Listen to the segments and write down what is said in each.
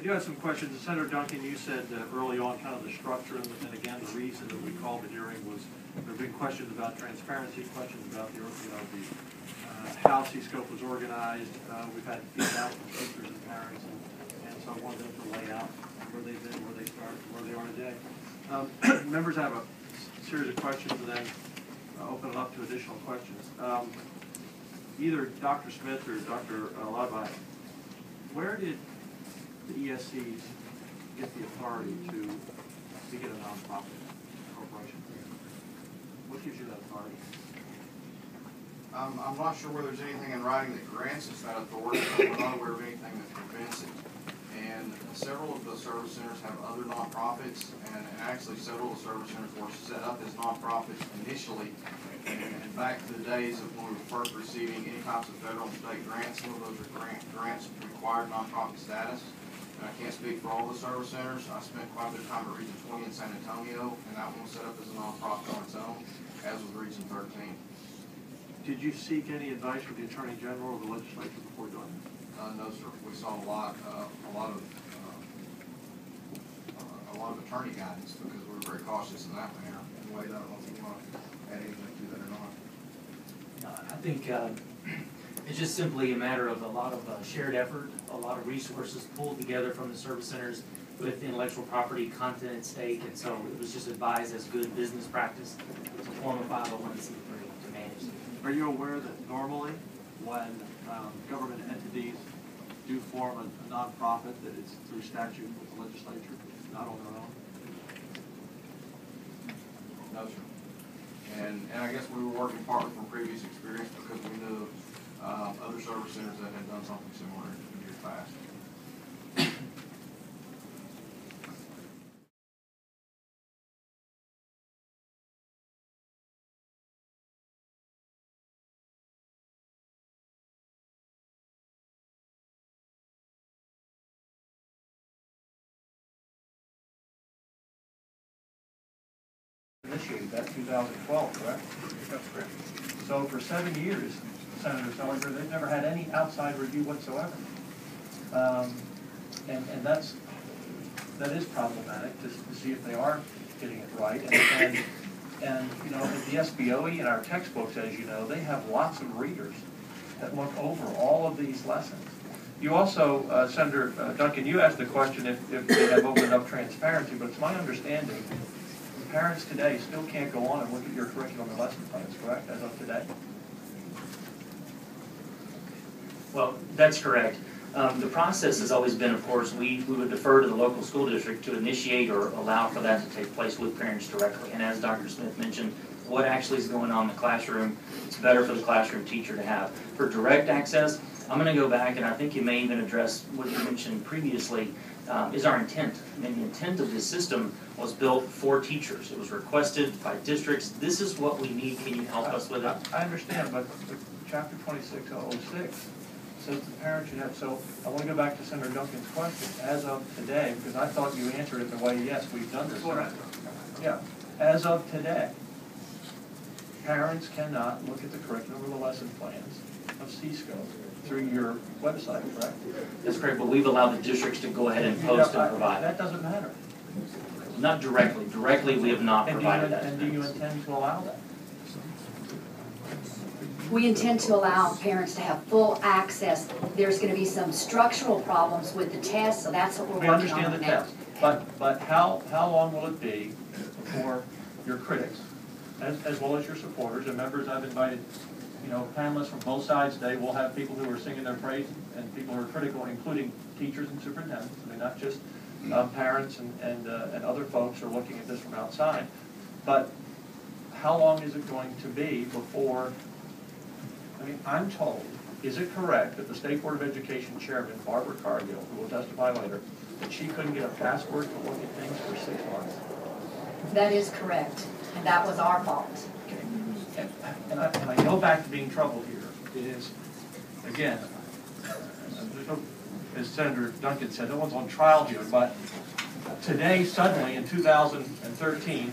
do have some questions. Senator Duncan, you said early on kind of the structure, and again, the reason that we called the hearing was there have been questions about transparency, questions about the how CSCOPE was organized. We've had feedback from teachers and parents, and so I wanted them to lay out where they've been, where they started, where they are today. Members have a series of questions, and then open it up to additional questions. Either Dr. Smith or Dr. Ladby, where did the ESCs get the authority to get a nonprofit corporation? What gives you that authority? I'm not sure whether there's anything in writing that grants us that authority, but we're not aware of anything that prevents it. And several of the service centers have other nonprofits, and actually several of the service centers were set up as nonprofits initially. And back to the days of when we were first receiving any types of federal and state grants, some of those are grants required nonprofit status. And I can't speak for all the service centers. I spent quite a bit of time at Region 20 in San Antonio, and that one was set up as a nonprofit on its own, as was Region 13. Did you seek any advice from the Attorney General or the legislature before doing this? No, sir. We saw a lot of attorney guidance because we were very cautious in that manner. Wade, I don't know if you want to add anything to that or not. I think it's just simply a matter of a lot of shared effort, a lot of resources pulled together from the service centers with intellectual property content at stake, and so it was just advised as good business practice to form a 501c3 to manage it. Are you aware that normally when government entities do form a nonprofit that it's through statute with the legislature, not on their own? No, sir. And I guess we were working partly from previous experience because we knew other service centers that had done something similar in years past. Initiated that 2012, correct? That's correct. So for 7 years, Senator Seliger, they've never had any outside review whatsoever. And that is problematic to see if they are getting it right. And you know, at the SBOE in our textbooks, as you know, they have lots of readers that look over all of these lessons. You also, Senator Duncan, you asked the question if they have opened up transparency, but it's my understanding parents today still can't go on and look at your curriculum and lesson plans, correct, as of today? Well, that's correct. The process has always been, of course, we would defer to the local school district to initiate or allow for that to take place with parents directly. And as Dr. Smith mentioned, what actually is going on in the classroom, it's better for the classroom teacher to have. For direct access, I'm going to go back, and I think you may even address what you mentioned previously, is our intent. I mean, the intent of this system was built for teachers. It was requested by districts. This is what we need. Can you help us with it? I understand, but Chapter 2606 says the parent should have, so I want to go back to Senator Duncan's question. As of today, because I thought you answered it the way, yes, we've done this. Yeah. As of today, parents cannot look at the curriculum or the lesson plans of CSCOPE through your website, correct? That's correct, but we've allowed the districts to go ahead and post and provide. That doesn't matter. Not directly. Directly, we have not provided that. And do you intend to allow that? We intend to allow parents to have full access. There's going to be some structural problems with the test, so that's what we're working on now. We understand the test, but how long will it be before your critics, as well as your supporters and members I've invited, you know, panelists from both sides today, we'll have people who are singing their praise and people who are critical, including teachers and superintendents. I mean, not just parents and other folks who are looking at this from outside. But how long is it going to be before, I mean, I'm told, is it correct that the State Board of Education Chairman, Barbara Cargill, who will testify later, that she couldn't get a password to look at things for 6 months? That is correct, and that was our fault. Okay. And I go back to being troubled here. It is, again, as Senator Duncan said, no one's on trial here, but today, suddenly, in 2013,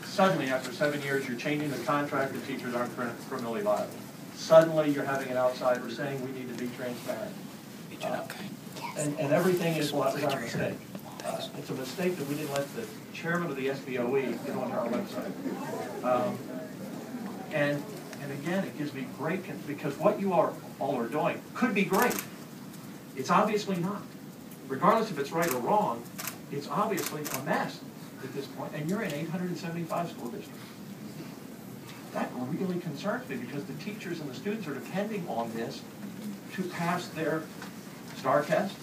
suddenly, after 7 years, you're changing the contract that teachers aren't criminally liable. Suddenly, you're having an outsider saying we need to be transparent. and everything is, well, that was our mistake. It's a mistake that we didn't let the chairman of the SBOE get onto our website. And again, it gives me great, because what you all are doing could be great. It's obviously not. Regardless if it's right or wrong, it's obviously a mess at this point, and you're in 875 school districts. That really concerns me, because the teachers and the students are depending on this to pass their STAR test,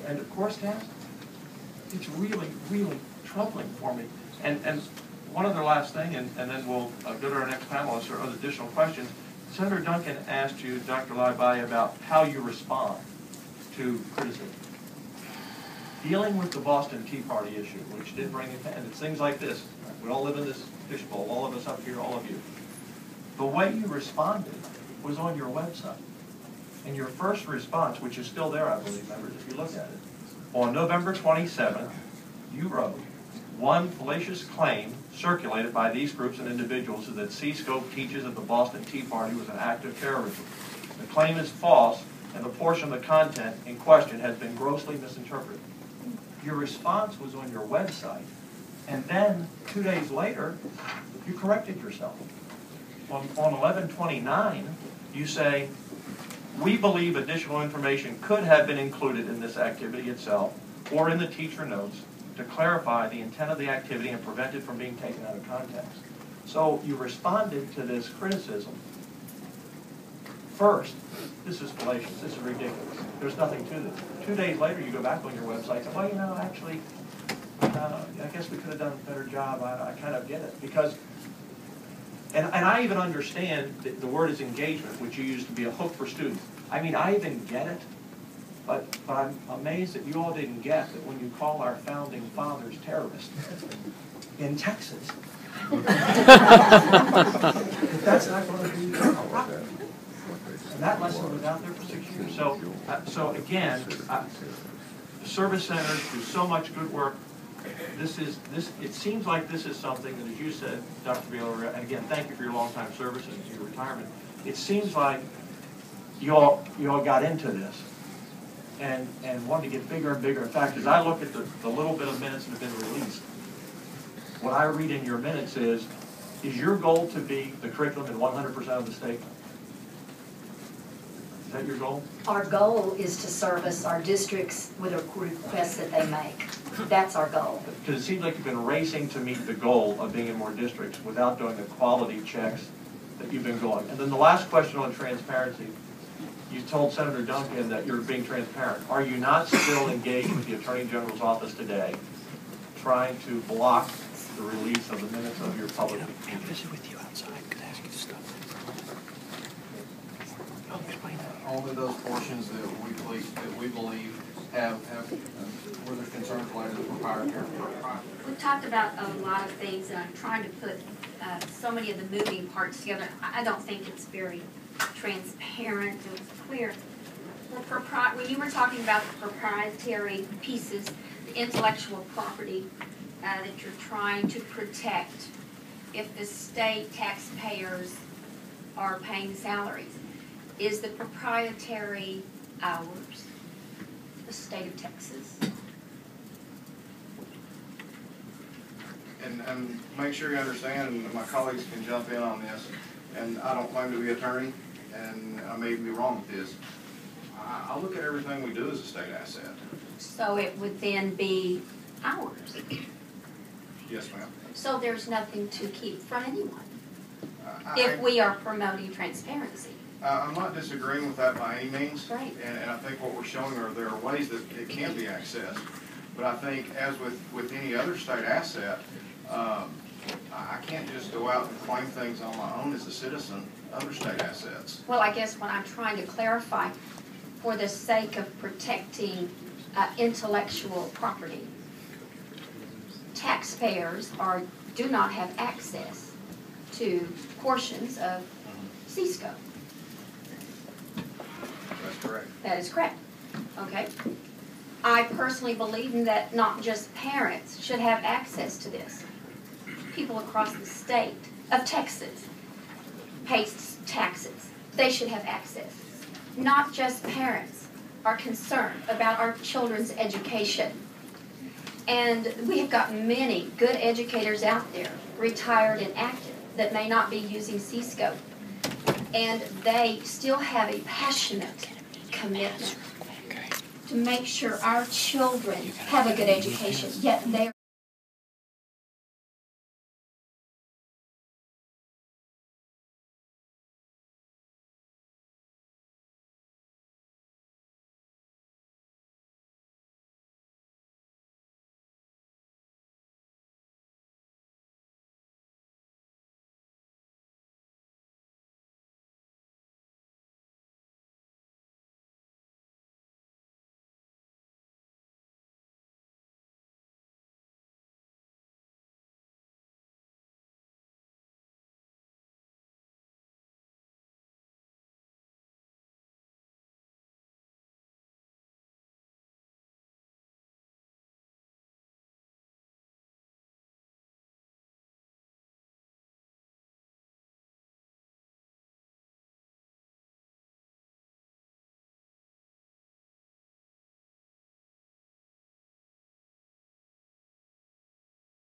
end of course test. It's really, really troubling for me. And one other last thing, and then we'll go to our next panelist or other additional questions. Senator Duncan asked you, Dr. Libai, about how you respond to criticism. Dealing with the Boston Tea Party issue, which did bring it, and it's things like this. We all live in this fishbowl, all of us up here, all of you. The way you responded was on your website. And your first response, which is still there, I believe, members, if you look at it, on November 27th, you wrote, one fallacious claim circulated by these groups and individuals is that CSCOPE teaches that the Boston Tea Party was an act of terrorism. The claim is false, and the portion of the content in question has been grossly misinterpreted. Your response was on your website, and then 2 days later, you corrected yourself. On 11/29, you say, we believe additional information could have been included in this activity itself or in the teacher notes to clarify the intent of the activity and prevent it from being taken out of context. So you responded to this criticism. First, this is fallacious, this is ridiculous, there's nothing to this. 2 days later, you go back on your website and say, well, you know, actually, I guess we could have done a better job. I kind of get it. Because, and I even understand that the word is engagement, which you use to be a hook for students. I mean, I even get it, but I'm amazed that you all didn't get that when you call our founding fathers terrorists in Texas, that that's not going to be allowed. And that lesson was out there for 6 years. So again, service centers do so much good work. It seems like this is something that, as you said, Dr. Beeler, and again, thank you for your long time service and your retirement. It seems like you all got into this and wanted to get bigger and bigger. In fact, as I look at the little bit of minutes that have been released, what I read in your minutes is your goal to be the curriculum in 100% of the state? Is that your goal? Our goal is to service our districts with the requests that they make. That's our goal. Because it seems like you've been racing to meet the goal of being in more districts without doing the quality checks that you've been going. And then the last question on transparency, you told Senator Duncan that you're being transparent. Are you not still engaged with the Attorney General's office today, trying to block the release of the minutes of your public meeting? Visit with you outside. Could I ask you to stop? I'll explain that. Only those portions that we believe have where there's concerns related to proprietary. We've talked about a lot of things, and I'm trying to put so many of the moving parts together. I don't think it's very transparent or clear. When you were talking about the proprietary pieces, the intellectual property that you're trying to protect, if the state taxpayers are paying salaries, is the proprietary hours the state of Texas? And make sure you understand, and my colleagues can jump in on this, and I don't claim to be an attorney, and I may be wrong with this. I look at everything we do as a state asset. So it would then be ours. Yes, ma'am. So there's nothing to keep from anyone if we are promoting transparency. I'm not disagreeing with that by any means. Right. And I think what we're showing there are ways that it can be accessed. But I think, as with any other state asset, I can't just go out and claim things on my own as a citizen, other state assets. Well, I guess what I'm trying to clarify, for the sake of protecting intellectual property, taxpayers do not have access to portions of CSCOPE. That's correct. That is correct. Okay. I personally believe that not just parents should have access to this. People across the state of Texas pay taxes. They should have access. Not just parents, are concerned about our children's education. And we have got many good educators out there, retired and active, that may not be using CSCOPE. And they still have a passionate commitment to make sure our children have a good education, yet they